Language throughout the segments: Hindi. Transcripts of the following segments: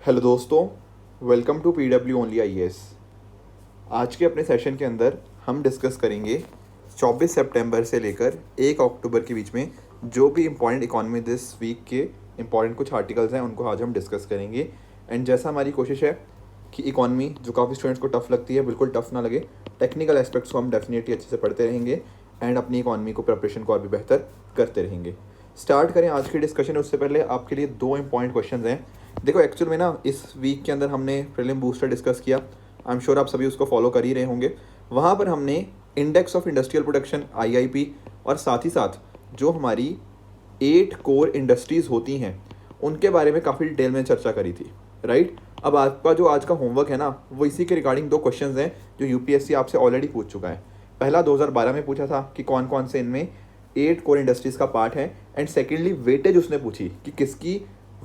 हेलो दोस्तों, welcome to PW only IAS। आज के अपने सेशन के अंदर हम डिस्कस करेंगे 24 सितंबर से लेकर 1 अक्टूबर के बीच में जो भी इम्पॉर्टेंट इकॉनमी दिस वीक के इम्पॉर्टेंट कुछ आर्टिकल्स हैं उनको आज हम डिस्कस करेंगे। एंड जैसा हमारी कोशिश है कि इकॉनमी जो काफ़ी स्टूडेंट्स को टफ़ लगती है बिल्कुल टफ़ ना लगे, टेक्निकल एस्पेक्ट्स को हम डेफिनेटली अच्छे से पढ़ते रहेंगे एंड अपनी इकॉनमी को प्रिपरेशन को और भी बेहतर करते रहेंगे। स्टार्ट करें आज की डिस्कशन। उससे पहले आपके लिए दो इंपॉर्टेंट क्वेश्चंस हैं। देखो एक्चुअल में ना इस वीक के अंदर हमने प्रीलिम बूस्टर डिस्कस किया, आई एम श्योर आप सभी उसको फॉलो कर ही रहे होंगे। वहाँ पर हमने index of industrial production IIP और साथ ही साथ जो हमारी 8 कोर इंडस्ट्रीज़ होती हैं उनके बारे में काफ़ी डिटेल में चर्चा करी थी, राइट। अब आपका जो आज का होमवर्क है ना वो इसी के रिगार्डिंग दो क्वेश्चंस हैं जो UPSC आपसे ऑलरेडी पूछ चुका है। पहला 2012 में पूछा था कि कौन कौन से इनमें 8 कोर इंडस्ट्रीज़ का पार्ट है, एंड सेकेंडली वेटेज उसने पूछी कि किसकी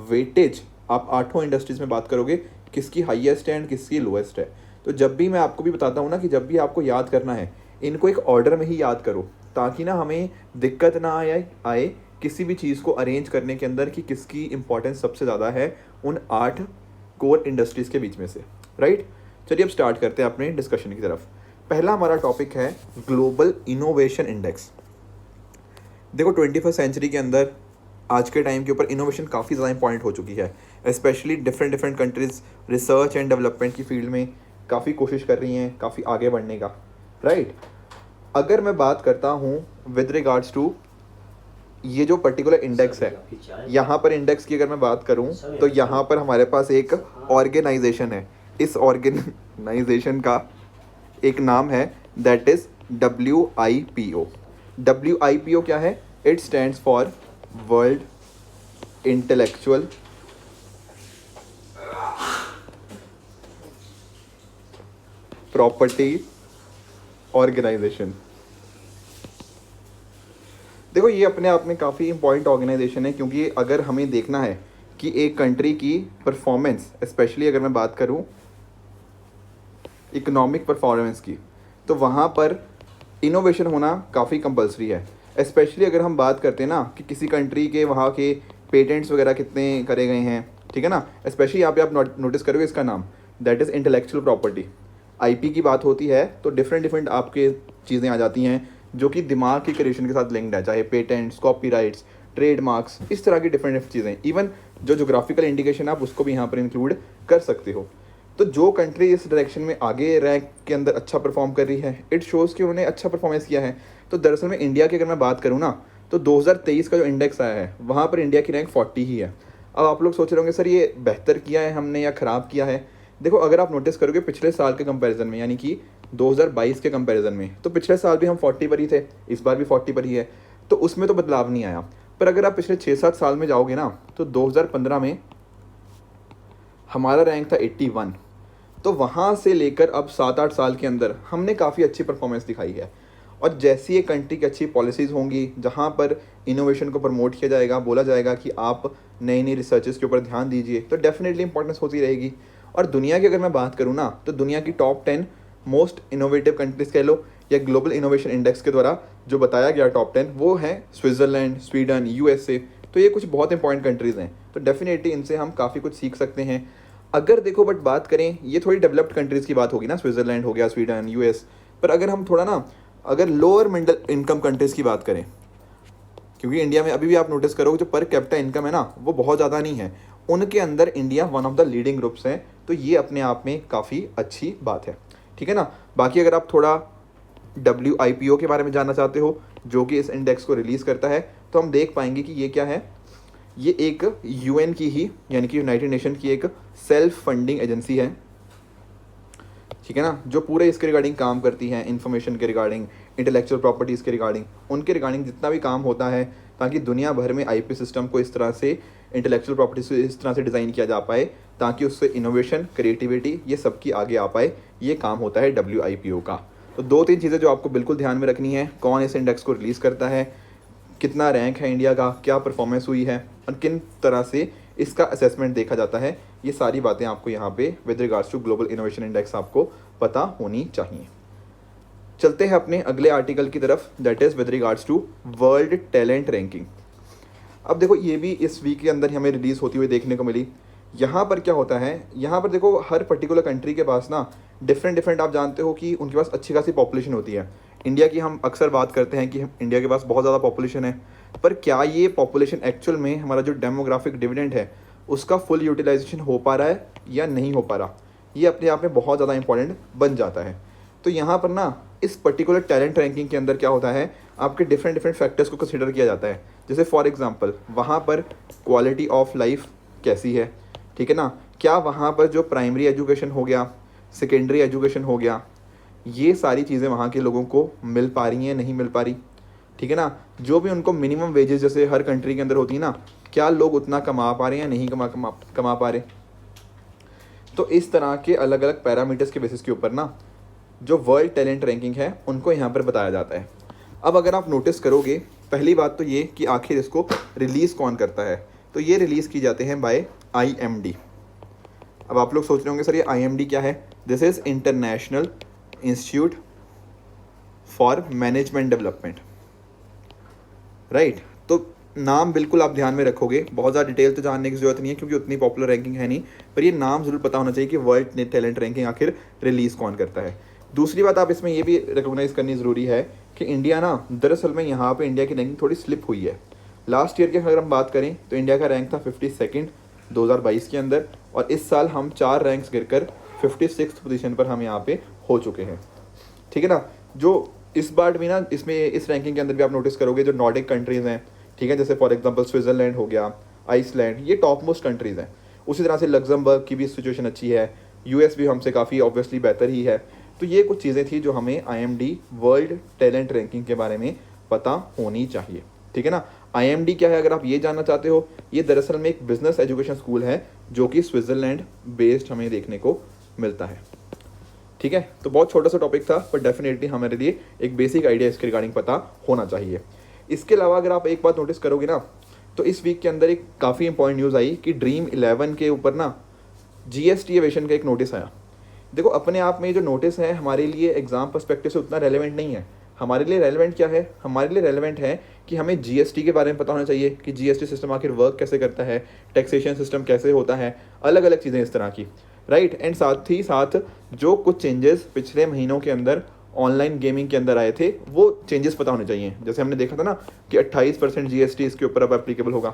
वेटेज आप 8 इंडस्ट्रीज़ में बात करोगे, किसकी हाईएस्ट है एंड किसकी लोएस्ट है। तो जब भी मैं आपको भी बताता हूँ ना कि जब भी आपको याद करना है इनको एक ऑर्डर में ही याद करो ताकि ना हमें दिक्कत ना आए किसी भी चीज़ को अरेंज करने के अंदर कि किसकी इंपॉर्टेंस सबसे ज़्यादा है उन 8 कोर इंडस्ट्रीज़ के बीच में से, राइट। चलिए अब स्टार्ट करते हैं अपने डिस्कशन की तरफ। पहला हमारा टॉपिक है ग्लोबल इनोवेशन इंडेक्स। देखो 21st सेंचुरी के अंदर आज के टाइम के ऊपर इनोवेशन काफ़ी ज़्यादा इंपॉर्टेंट हो चुकी है, specially different countries research and development की फील्ड में काफ़ी कोशिश कर रही हैं काफ़ी आगे बढ़ने का, राइट। अगर मैं बात करता हूँ विद रिगार्ड्स टू ये जो पर्टिकुलर इंडेक्स है, यहाँ पर इंडेक्स की अगर मैं बात करूँ तो यहाँ पर हमारे पास एक ऑर्गेनाइजेशन है। इस ऑर्गेनाइजेशन का एक नाम है दैट इज़ WIPO। WIPO क्या है? It stands for world intellectual property organisation. देखो ये अपने आप में काफ़ी इंपॉर्टेंट ऑर्गेनाइजेशन है क्योंकि अगर हमें देखना है कि एक कंट्री की परफॉर्मेंस, स्पेशली अगर मैं बात करूं इकोनॉमिक परफॉर्मेंस की, तो वहाँ पर इनोवेशन होना काफ़ी कंपलसरी है। स्पेशली अगर हम बात करते हैं ना कि किसी कंट्री के वहाँ के पेटेंट्स वगैरह कितने करे गए हैं, ठीक है ना। स्पेशली यहाँ पे आप नोटिस करोगे इसका नाम that is intellectual property. IP की बात होती है तो डिफरेंट आपके चीज़ें आ जाती हैं जो कि दिमाग की क्रिएशन के साथ लिंक्ड है, चाहे पेटेंट्स, कॉपीराइट्स, ट्रेडमार्क्स, इस तरह की डिफरेंट चीज़ें। इवन जो जोग्राफिकल इंडिकेशन आप उसको भी यहाँ पर इंक्लूड कर सकते हो। तो जो कंट्री इस डायरेक्शन में आगे रैंक के अंदर अच्छा परफॉर्म कर रही है, इट शोज़ कि उन्होंने अच्छा परफॉर्मेंस किया है। तो दरअसल में इंडिया की अगर मैं बात करूँ ना तो 2023 का जो इंडेक्स आया है वहाँ पर इंडिया की रैंक 40 ही है। अब आप लोग सोच रहे होंगे सर ये बेहतर किया है हमने या ख़राब किया है। देखो अगर आप नोटिस करोगे पिछले साल के कंपैरिजन में, यानी कि 2022 के कंपैरिजन में, तो पिछले साल भी हम 40 पर ही थे, इस बार भी 40 पर ही है, तो उसमें तो बदलाव नहीं आया। पर अगर आप पिछले 6-7 साल में जाओगे ना तो 2015 में हमारा रैंक था 81, तो वहाँ से लेकर अब 7-8 साल के अंदर हमने काफ़ी अच्छी परफॉर्मेंस दिखाई है। और जैसी ये कंट्री की अच्छी पॉलिसीज़ होंगी जहाँ पर इनोवेशन को प्रमोट किया जाएगा, बोला जाएगा कि आप नई नई रिसर्चेस के ऊपर ध्यान दीजिए, तो डेफिनेटली इंपॉर्टेंस होती रहेगी। और दुनिया की अगर मैं बात करूँ ना तो दुनिया की टॉप 10 मोस्ट इनोवेटिव कंट्रीज़ कह लो या ग्लोबल इनोवेशन इंडेक्स के द्वारा जो बताया गया टॉप 10 वो है स्विट्ज़रलैंड, स्वीडन, USA। तो ये कुछ बहुत इंपॉर्टेंट कंट्रीज़ हैं, तो डेफिनेटली इनसे हम काफ़ी कुछ सीख सकते हैं। अगर देखो बट बात करें, ये थोड़ी डेवलप्ड कंट्रीज़ की बात होगी ना, स्विट्ज़रलैंड हो गया, स्वीडन, US। पर अगर हम थोड़ा ना अगर लोअर मिडिल इनकम कंट्रीज़ की बात करें, क्योंकि इंडिया में अभी भी आप नोटिस करोगे जो पर कैपिटा इनकम है ना वो बहुत ज़्यादा नहीं है, उनके अंदर India one of the leading groups हैं। तो ये अपने आप में काफ़ी अच्छी बात है, ठीक है ना। बाकी अगर आप थोड़ा WIPO के बारे में जानना चाहते हो जो कि इस इंडेक्स को रिलीज़ करता है, तो हम देख पाएंगे कि ये क्या है। ये एक UN की ही, यानी कि यूनाइटेड नेशन की एक सेल्फ फंडिंग एजेंसी है, ठीक है ना, जो पूरे इसके रिगार्डिंग काम करती है, इंफॉर्मेशन के रिगार्डिंग, इंटेलेक्चुअल प्रॉपर्टीज़ के रिगार्डिंग, उनके रिगार्डिंग जितना भी काम होता है ताकि दुनिया भर में IP सिस्टम को इस तरह से, इंटेलेक्चुअल प्रॉपर्टीज को इस तरह से डिज़ाइन किया जा पाए ताकि उससे इनोवेशन, क्रिएटिविटी ये सबकी आगे आ पाए, ये काम होता है WIPO का। तो 2-3 चीज़ें जो आपको बिल्कुल ध्यान में रखनी है, कौन इस इंडेक्स को रिलीज़ करता है, कितना रैंक है इंडिया का, क्या परफॉर्मेंस हुई है और किन तरह से इसका असेसमेंट देखा जाता है, ये सारी बातें आपको यहाँ पे with regards to global innovation index आपको पता होनी चाहिए। चलते हैं अपने अगले आर्टिकल की तरफ that is with regards to world talent ranking. अब देखो ये भी इस वीक के अंदर हमें रिलीज़ होती हुई देखने को मिली। यहाँ पर क्या होता है, यहाँ पर देखो हर पर्टिकुलर कंट्री के पास ना डिफरेंट डिफरेंट, आप जानते हो कि उनके पास अच्छी खासी पॉपुलेशन होती है। इंडिया की हम अक्सर बात करते हैं कि इंडिया के पास बहुत ज़्यादा पॉपुलेशन है, पर क्या ये पॉपुलेशन एक्चुअल में हमारा जो डेमोग्राफिक डिविडेंड है उसका फुल यूटिलाइजेशन हो पा रहा है या नहीं हो पा रहा, ये अपने आप में बहुत ज़्यादा इंपॉर्टेंट बन जाता है। तो यहाँ पर ना इस पर्टिकुलर टैलेंट रैंकिंग के अंदर क्या होता है, आपके डिफरेंट डिफरेंट फैक्टर्स को कंसिडर किया जाता है। जैसे फॉर एग्जांपल वहाँ पर क्वालिटी ऑफ लाइफ कैसी है, ठीक है ना, क्या वहाँ पर जो प्राइमरी एजुकेशन हो गया, सेकेंडरी एजुकेशन हो गया, ये सारी चीज़ें वहाँ के लोगों को मिल पा रही हैं, नहीं मिल पा रही, ठीक है ना। जो भी उनको मिनिमम वेजेस जैसे हर कंट्री के अंदर होती है ना, क्या लोग उतना कमा पा रहे हैं या नहीं कमा पा रहे। तो इस तरह के अलग अलग पैरामीटर्स के बेसिस के ऊपर ना जो वर्ल्ड टैलेंट रैंकिंग है उनको यहाँ पर बताया जाता है। अब अगर आप नोटिस करोगे, पहली बात तो ये कि आखिर इसको रिलीज़ कौन करता है, तो ये रिलीज़ की जाते हैं बाय IMD। अब आप लोग सोच रहे होंगे सर ये IMD क्या है, this is international institute for management development, right. तो नाम बिल्कुल आप ध्यान में रखोगे, बहुत ज़्यादा डिटेल तो जानने की ज़रूरत नहीं है क्योंकि उतनी पॉपुलर रैंकिंग है नहीं, पर ये नाम ज़रूर पता होना चाहिए कि वर्ल्ड टैलेंट रैंकिंग आखिर रिलीज़ कौन करता है। दूसरी बात आप इसमें ये भी रिकॉग्नाइज़ करनी ज़रूरी है कि इंडिया ना दरअसल में यहाँ पे इंडिया की रैंकिंग थोड़ी स्लिप हुई है। लास्ट ईयर की अगर हम बात करें तो इंडिया का रैंक था 52 2022 के अंदर, और इस साल हम 4 रैंक्स गिरकर 56 पोजीशन पर हम यहाँ पे हो चुके हैं, ठीक है ना। जो इस बार भी ना इसमें इस रैंकिंग के अंदर भी आप नोटिस करोगे जो नॉर्डिक कंट्रीज़ हैं, ठीक है, जैसे फॉर एग्जांपल स्विट्ज़रलैंड हो गया, आइसलैंड, ये टॉप मोस्ट कंट्रीज़ हैं। उसी तरह से लग्जमबर्ग की भी सिचुएशन अच्छी है, US भी हमसे काफ़ी ऑब्वियसली बेहतर ही है। तो ये कुछ चीज़ें थी जो हमें IMD वर्ल्ड टैलेंट रैंकिंग के बारे में पता होनी चाहिए, ठीक है ना। IMD क्या है अगर आप ये जानना चाहते हो, ये दरअसल में एक बिजनेस एजुकेशन स्कूल है जो कि स्विट्ज़रलैंड बेस्ड हमें देखने को मिलता है, ठीक है। तो बहुत छोटा सा टॉपिक था पर डेफिनेटली हमारे लिए एक बेसिक आइडिया इसके रिगार्डिंग पता होना चाहिए। इसके अलावा अगर आप एक बात नोटिस करोगे ना, तो इस वीक के अंदर एक काफ़ी इंपॉर्टेंट न्यूज़ आई कि ड्रीम 11 के ऊपर ना GST एविएशन का एक नोटिस आया। देखो अपने आप में जो नोटिस है हमारे लिए एग्जाम पर्सपेक्टिव से उतना रेलेवेंट नहीं है। हमारे लिए रेलेवेंट क्या है, हमारे लिए रेलेवेंट है कि हमें GST के बारे में पता होना चाहिए कि GST सिस्टम आखिर वर्क कैसे करता है, टैक्सेशन सिस्टम कैसे होता है, अलग अलग चीज़ें इस तरह की, राइट। एंड साथ ही साथ जो कुछ चेंजेस पिछले महीनों के अंदर ऑनलाइन गेमिंग के अंदर आए थे वो चेंजेस पता होने चाहिए। जैसे हमने देखा था ना कि 28% GST इसके ऊपर अब एप्लीकेबल होगा,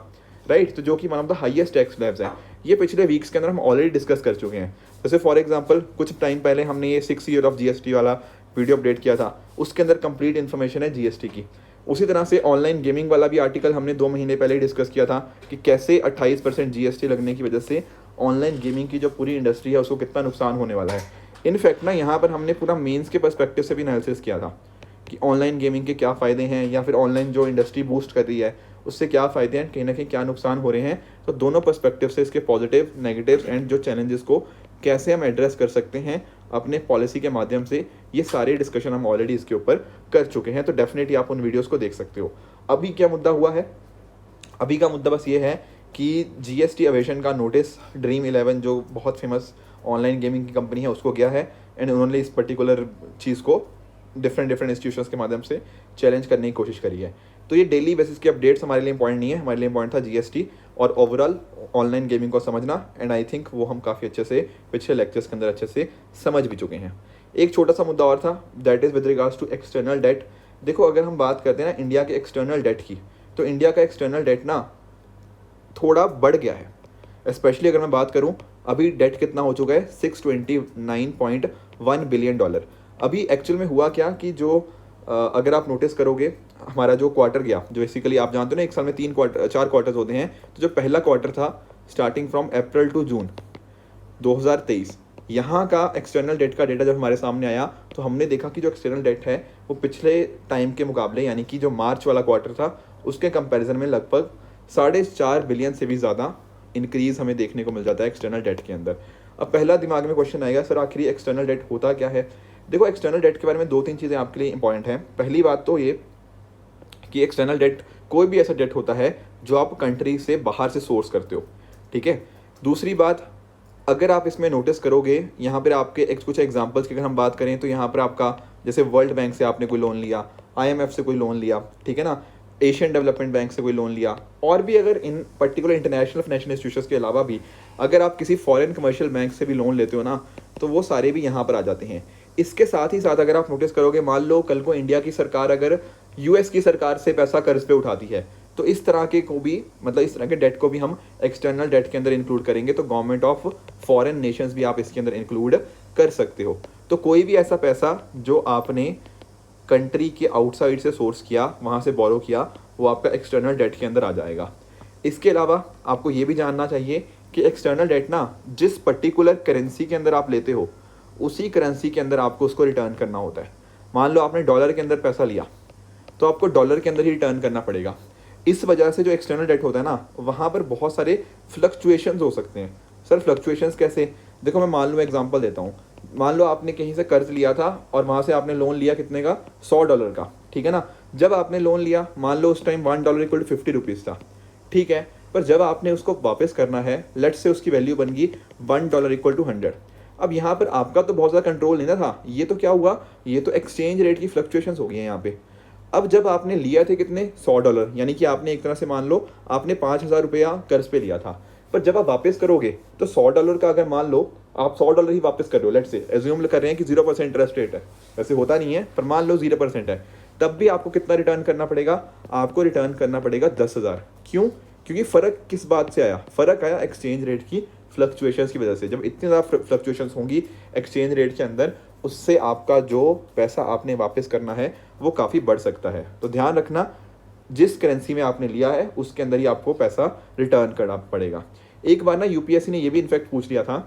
राइट। तो जो कि one of the highest tax slabs है, ये पिछले वीक्स के अंदर हम ऑलरेडी डिस्कस कर चुके हैं। जैसे फॉर एग्जांपल कुछ टाइम पहले हमने ये 6 ईयर ऑफ GST वाला वीडियो अपडेट किया था, उसके अंदर कंप्लीट इन्फॉर्मेशन है GST की। उसी तरह से ऑनलाइन गेमिंग वाला भी आर्टिकल हमने 2 महीने पहले ही डिस्कस किया था कि कैसे 28% GST लगने की वजह से ऑनलाइन गेमिंग की जो पूरी इंडस्ट्री है उसको कितना नुकसान होने वाला है। इनफैक्ट ना यहाँ पर हमने पूरा मेंस के पर्सपेक्टिव से भी एनालिसिस किया था कि ऑनलाइन गेमिंग के क्या फ़ायदे हैं या फिर ऑनलाइन जो इंडस्ट्री बूस्ट कर रही है उससे क्या फ़ायदे हैं, कहीं ना कहीं क्या नुकसान हो रहे हैं। तो दोनों पर्सपेक्टिव से इसके पॉजिटिव, नेगेटिव्स एंड जो चैलेंजेस को कैसे हम एड्रेस कर सकते हैं अपने पॉलिसी के माध्यम से, ये सारे डिस्कशन हम ऑलरेडी इसके ऊपर कर चुके हैं। तो डेफिनेटली आप उन वीडियोज़ को देख सकते हो। अभी क्या मुद्दा हुआ है, अभी का मुद्दा बस ये है कि GST एविएशन का नोटिस ड्रीम 11 जो बहुत फेमस ऑनलाइन गेमिंग की कंपनी है उसको गया है, एंड उन्होंने इस पर्टिकुलर चीज़ को डिफरेंट इंस्टीट्यूशंस के माध्यम से चैलेंज करने की कोशिश करी है। तो ये डेली बेसिस के अपडेट्स हमारे लिए इंपॉर्टेंट नहीं है, हमारे लिए इंपॉर्टेंट था GST और ओवरऑल ऑनलाइन गेमिंग को समझना, एंड आई थिंक वो हम काफ़ी अच्छे से पिछले लेक्चर्स के अंदर अच्छे से समझ भी चुके हैं। एक छोटा सा मुद्दा और था, that is with regards to external debt. देखो अगर हम बात करते हैं ना इंडिया के एक्सटर्नल डेट की, तो इंडिया का एक्सटर्नल डेट ना थोड़ा बढ़ गया है। स्पेशली अगर मैं बात करूं, अभी डेट कितना हो चुका है, $629.1 बिलियन। अभी एक्चुअल में हुआ क्या कि जो अगर आप नोटिस करोगे हमारा जो क्वार्टर गया, जो बेसिकली आप जानते हो ना एक साल में 4 क्वार्टर्स होते हैं, तो जो पहला क्वार्टर था starting from April to June 2023, यहाँ का एक्सटर्नल डेट का डेटा जब हमारे सामने आया तो हमने देखा कि जो एक्सटर्नल डेट है वो पिछले टाइम के मुकाबले, यानी कि जो मार्च वाला क्वार्टर था उसके कंपैरिजन में लगभग 4.5 बिलियन से भी ज़्यादा इंक्रीज़ हमें देखने को मिल जाता है एक्सटर्नल डेट के अंदर। अब पहला दिमाग में क्वेश्चन आएगा, सर आखिर एक्सटर्नल डेट होता क्या है। देखो एक्सटर्नल डेट के बारे में 2-3 चीज़ें आपके लिए इंपॉर्टेंट हैं। पहली बात तो ये कि एक्सटर्नल डेट कोई भी ऐसा डेट होता है जो आप कंट्री से बाहर से सोर्स करते हो, ठीक है। दूसरी बात, अगर आप इसमें नोटिस करोगे यहाँ पर आपके कुछ एग्जांपल्स की अगर हम बात करें तो यहाँ पर आपका जैसे वर्ल्ड बैंक से आपने कोई लोन लिया, IMF से कोई लोन लिया, ठीक है ना, एशियन डेवलपमेंट बैंक से कोई लोन लिया, और भी अगर इन पर्टिकुलर इंटरनेशनल फाइनेंशियल इंस्टीट्यूशंस के अलावा भी अगर आप किसी फॉरेन कमर्शियल बैंक से भी लोन लेते हो ना, तो वो सारे भी यहाँ पर आ जाते हैं। इसके साथ ही साथ अगर आप नोटिस करोगे, मान लो कल को इंडिया की सरकार अगर यूएस की सरकार से पैसा कर्ज पे उठाती है, तो इस तरह के को भी, मतलब इस तरह के डेट को भी हम एक्सटर्नल डेट के अंदर इंक्लूड करेंगे। तो गवर्नमेंट ऑफ फॉरेन नेशंस भी आप इसके अंदर इंक्लूड कर सकते हो। तो कोई भी ऐसा पैसा जो आपने कंट्री के आउटसाइड से सोर्स किया, वहाँ से बोरो किया, वो आपका एक्सटर्नल डेट के अंदर आ जाएगा। इसके अलावा आपको ये भी जानना चाहिए कि एक्सटर्नल डेट ना, जिस पर्टिकुलर करेंसी के अंदर आप लेते हो, उसी करेंसी के अंदर आपको उसको रिटर्न करना होता है। मान लो आपने डॉलर के अंदर पैसा लिया, तो आपको डॉलर के अंदर ही रिटर्न करना पड़ेगा। इस वजह से जो एक्सटर्नल डेट होता है ना, वहाँ पर बहुत सारे फ्लक्चुएशंस हो सकते हैं। सर फ्लक्चुएशंस कैसे? देखो मैं मान लो एग्जांपल देता हूँ। मान लो आपने कहीं से कर्ज लिया था और वहाँ से आपने लोन लिया कितने का, $100 का, ठीक है ना। जब आपने लोन लिया, मान लो उस टाइम $1 इक्वल टू 50 रुपीज़ था, ठीक है। पर जब आपने उसको वापस करना है, लेट्स से उसकी वैल्यू बन गई $1 इक्वल टू 100। अब यहाँ पर आपका तो बहुत ज़्यादा कंट्रोल नहीं ना था, ये तो क्या हुआ, ये तो एक्सचेंज रेट की फ्लक्चुएशंस हो गई हैं यहाँ पे। अब जब आपने लिया थे कितने, $100, यानी कि आपने एक तरह से मान लो आपने 5,000 रुपया कर्ज पे लिया था। पर जब आप वापस करोगे तो $100 का, अगर मान लो आप $100 ही वापस कर रहे हो, लेट्स से एज्यूम कर रहे हैं कि 0% इंटरेस्ट रेट है, वैसे होता नहीं है, पर मान लो 0% है, तब भी आपको कितना रिटर्न करना पड़ेगा, आपको रिटर्न करना पड़ेगा 10,000। क्यों? क्योंकि फ़र्क किस बात से आया, फ़र्क आया एक्सचेंज रेट की फ्लक्चुएशंस की वजह से। जब इतनी ज़्यादा फ्लक्चुएशंस होंगी एक्सचेंज रेट के अंदर, उससे आपका जो पैसा आपने वापस करना है वो काफ़ी बढ़ सकता है। तो ध्यान रखना, जिस करेंसी में आपने लिया है उसके अंदर ही आपको पैसा रिटर्न करना पड़ेगा। एक बार ना यूपीएससी ने ये भी इनफैक्ट पूछ लिया था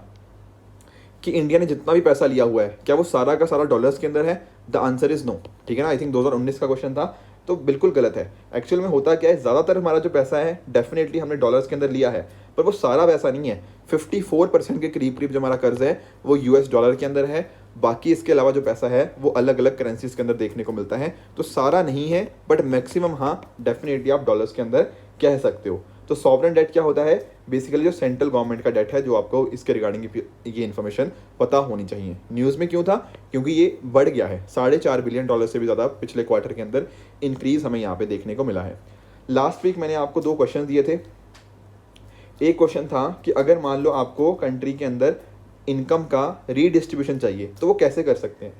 कि इंडिया ने जितना भी पैसा लिया हुआ है, क्या वो सारा का सारा डॉलर्स के अंदर है? द आंसर इज़ नो, ठीक है ना। आई थिंक 2019 का क्वेश्चन था, तो बिल्कुल गलत है। एक्चुअल में होता क्या है, ज़्यादातर हमारा जो पैसा है डेफिनेटली हमने डॉलर्स के अंदर लिया है, पर वो सारा पैसा नहीं है। 54% के करीब करीब जो हमारा कर्ज है वो यूएस डॉलर के अंदर है। बाकी इसके अलावा जो पैसा है वो अलग अलग करेंसीज के अंदर देखने को मिलता है। तो सारा नहीं है, बट मैक्सिमम हाँ डेफिनेटली आप डॉलर्स के अंदर कह सकते हो। तो सॉवरेन डेट क्या होता है? बेसिकली जो सेंट्रल गवर्नमेंट का डेट है, जो आपको इसके रिगार्डिंग ये इन्फॉर्मेशन पता होनी चाहिए। न्यूज़ में क्यों था? क्योंकि ये बढ़ गया है, $4.5 बिलियन से भी ज़्यादा पिछले क्वार्टर के अंदर इंक्रीज हमें यहाँ पे देखने को मिला है। लास्ट वीक मैंने आपको 2 क्वेश्चन दिए थे। एक क्वेश्चन था कि अगर मान लो आपको कंट्री के अंदर इनकम का रीडिस्ट्रीब्यूशन चाहिए तो वो कैसे कर सकते हैं।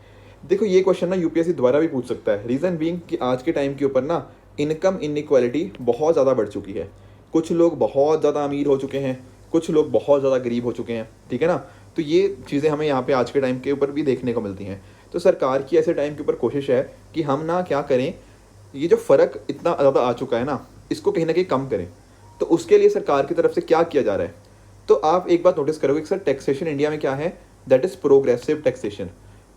देखो ये क्वेश्चन ना यूपीएससी द्वारा भी पूछ सकता है। रीज़न बीइंग कि आज के टाइम के ऊपर ना इनकम इनइक्वालिटी बहुत ज़्यादा बढ़ चुकी है। कुछ लोग बहुत ज़्यादा अमीर हो चुके हैं, कुछ लोग बहुत ज़्यादा गरीब हो चुके हैं, ठीक है ना। तो ये चीज़ें हमें यहाँ पे आज के टाइम के ऊपर भी देखने को मिलती हैं। तो सरकार की ऐसे टाइम के ऊपर कोशिश है कि हम ना क्या करें, ये जो फ़र्क इतना ज़्यादा आ चुका है ना, इसको कहीं ना कहीं कम करें। तो उसके लिए सरकार की तरफ से क्या किया जा रहा है, तो आप एक बात नोटिस करोगे कि सर टैक्सेशन इंडिया में क्या है, दैट इज़ प्रोग्रेसिव टैक्सेशन।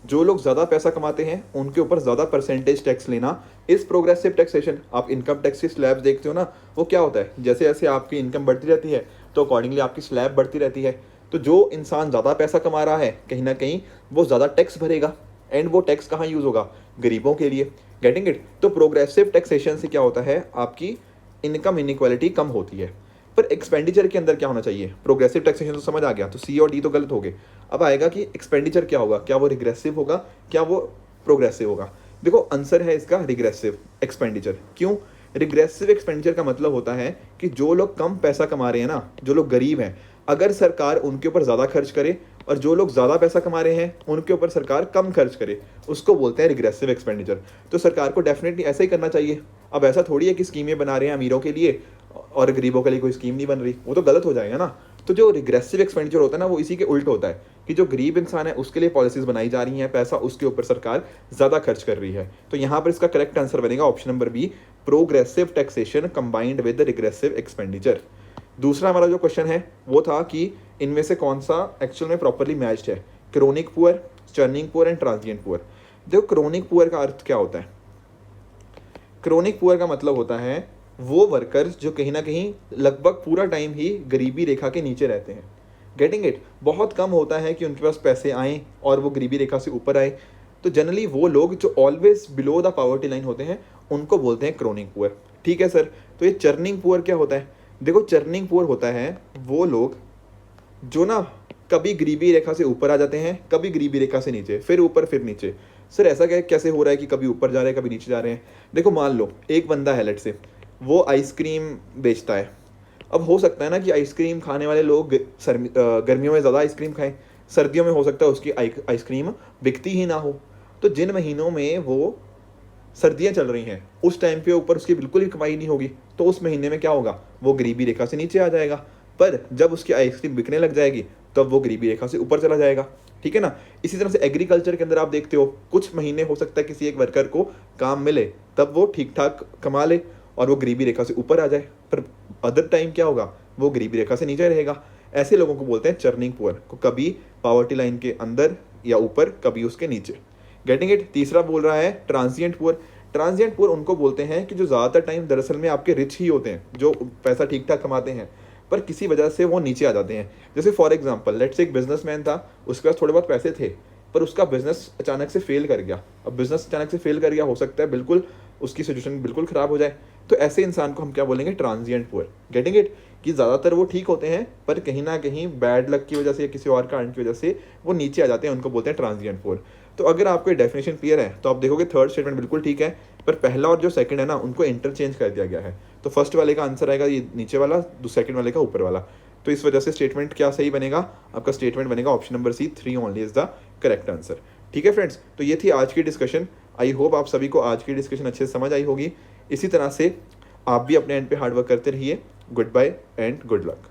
जो लोग ज़्यादा पैसा कमाते हैं उनके ऊपर ज़्यादा परसेंटेज टैक्स लेना इस प्रोग्रेसिव टैक्सेशन। आप इनकम टैक्स की स्लैब देखते हो ना, वो क्या होता है, जैसे जैसे आपकी इनकम बढ़ती रहती है तो अकॉर्डिंगली आपकी स्लैब बढ़ती रहती है। तो जो इंसान ज़्यादा पैसा कमा रहा है कहीं ना कहीं वो ज़्यादा टैक्स भरेगा, एंड वो टैक्स कहाँ यूज़ होगा, गरीबों के लिए। Getting it? तो प्रोग्रेसिव टैक्सेशन से क्या होता है, आपकी इनकम इनइक्वालिटी कम होती है। पर एक्सपेंडिचर के अंदर क्या होना चाहिए, प्रोग्रेसिव टैक्सेशन तो समझ आ गया, तो सी और डी तो गलत हो गए। अब आएगा कि एक्सपेंडिचर क्या होगा, क्या वो रिग्रेसिव होगा, क्या वो प्रोग्रेसिव होगा। देखो आंसर है इसका रिग्रेसिव एक्सपेंडिचर। क्यों? रिग्रेसिव एक्सपेंडिचर का मतलब होता है कि जो लोग कम पैसा कमा रहे हैं ना, जो लोग गरीब हैं, अगर सरकार उनके ऊपर ज़्यादा खर्च करे, और जो लोग ज़्यादा पैसा कमा रहे हैं उनके ऊपर सरकार कम खर्च करे, उसको बोलते हैं रिग्रेसिव एक्सपेंडिचर। तो सरकार को डेफिनेटली ऐसा ही करना चाहिए। अब ऐसा थोड़ी है कि स्कीमें बना रहे हैं अमीरों के लिए और गरीबों के लिए कोई स्कीम नहीं बन रही, वो तो गलत हो जाएगा ना। तो जो रिग्रेसिव एक्सपेंडिचर होता है ना, वो इसी के उल्ट होता है कि जो गरीब इंसान है उसके लिए पॉलिसीज बनाई जा रही हैं, पैसा उसके ऊपर सरकार ज़्यादा खर्च कर रही है। तो यहाँ पर इसका करेक्ट आंसर बनेगा option number B, progressive taxation combined with regressive expenditure. दूसरा हमारा जो क्वेश्चन है वो था कि इनमें से कौन सा एक्चुअल में प्रॉपरली मैच्ड है, chronic poor, churning poor and transient poor. देखो क्रोनिक पुअर का अर्थ क्या होता है, क्रोनिक पुअर का मतलब होता है वो वर्कर्स जो कहीं ना कहीं लगभग पूरा टाइम ही गरीबी रेखा के नीचे रहते हैं। Getting it? बहुत कम होता है कि उनके पास पैसे आएँ और वो गरीबी रेखा से ऊपर आए। तो जनरली वो लोग जो always below the poverty line होते हैं उनको बोलते हैं क्रोनिक पुअर। ठीक है सर, तो ये चर्निंग पुअर क्या होता है? देखो चर्निंग पुअर होता है वो लोग जो ना कभी गरीबी रेखा से ऊपर आ जाते हैं, कभी गरीबी रेखा से नीचे, फिर ऊपर फिर नीचे। सर ऐसा क्या कैसे हो रहा है कि कभी ऊपर जा रहे हैं कभी नीचे जा रहे हैं? देखो मान लो एक बंदा है, लेट से वो आइसक्रीम बेचता है, अब हो सकता है ना कि आइसक्रीम खाने वाले लोग गर्मियों में ज़्यादा आइसक्रीम खाएं, सर्दियों में हो सकता है उसकी आइसक्रीम बिकती ही ना हो। तो जिन महीनों में वो सर्दियाँ चल रही हैं उस टाइम पे ऊपर उसकी बिल्कुल ही कमाई नहीं होगी, तो उस महीने में क्या होगा, वो गरीबी रेखा से नीचे आ जाएगा। पर जब उसकी आइसक्रीम बिकने लग जाएगी तब वो गरीबी रेखा से ऊपर चला जाएगा, ठीक है ना। इसी तरह से एग्रीकल्चर के अंदर आप देखते हो कुछ महीने हो सकता है किसी एक वर्कर को काम मिले, तब वो ठीक ठाक कमा ले और वो गरीबी रेखा से ऊपर आ जाए, पर अदर टाइम क्या होगा, वो गरीबी रेखा से नीचे रहेगा। ऐसे लोगों को बोलते हैं चर्निंग पुअर, को कभी पॉवर्टी लाइन के अंदर या ऊपर, कभी उसके नीचे। Getting it. तीसरा बोल रहा है ट्रांजिएंट पुअर। ट्रांजिएंट पुअर उनको बोलते हैं कि जो ज़्यादातर टाइम दरअसल में आपके रिच ही होते हैं, जो पैसा ठीक ठाक कमाते हैं, पर किसी वजह से वो नीचे आ जाते हैं। जैसे फॉर एग्जांपल लेट्स से एक बिजनेसमैन था, उसके पास थोड़े बहुत पैसे थे, पर उसका बिजनेस अचानक से फेल कर गया। अब बिजनेस अचानक से फेल कर गया, हो सकता है बिल्कुल उसकी सिचुएशन बिल्कुल ख़राब हो जाए, तो ऐसे इंसान को हम क्या बोलेंगे, ट्रांजिएंट पुअर। गेटिंग इट, कि ज़्यादातर वो ठीक होते हैं पर कहीं ना कहीं बैड लक की वजह से या किसी और कारण की वजह से वो नीचे आ जाते हैं, उनको बोलते हैं ट्रांजिएंट पुअर। तो अगर आपको डेफिनेशन क्लियर है तो आप देखोगे थर्ड स्टेटमेंट बिल्कुल ठीक है, पर पहला और जो सेकंड है ना उनको इंटरचेंज कर दिया गया है। तो फर्स्ट वाले का आंसर आएगा ये नीचे वाला, सेकंड वाले का ऊपर वाला। तो इस वजह से स्टेटमेंट क्या सही बनेगा, आपका स्टेटमेंट बनेगा option number C, 3 only is the correct answer. ठीक है फ्रेंड्स, तो ये थी आज की डिस्कशन। आई होप आप सभी को आज की डिस्कशन अच्छे से समझ आई होगी। इसी तरह से आप भी अपने एंड पे हार्डवर्क करते रहिए। Good bye and good luck.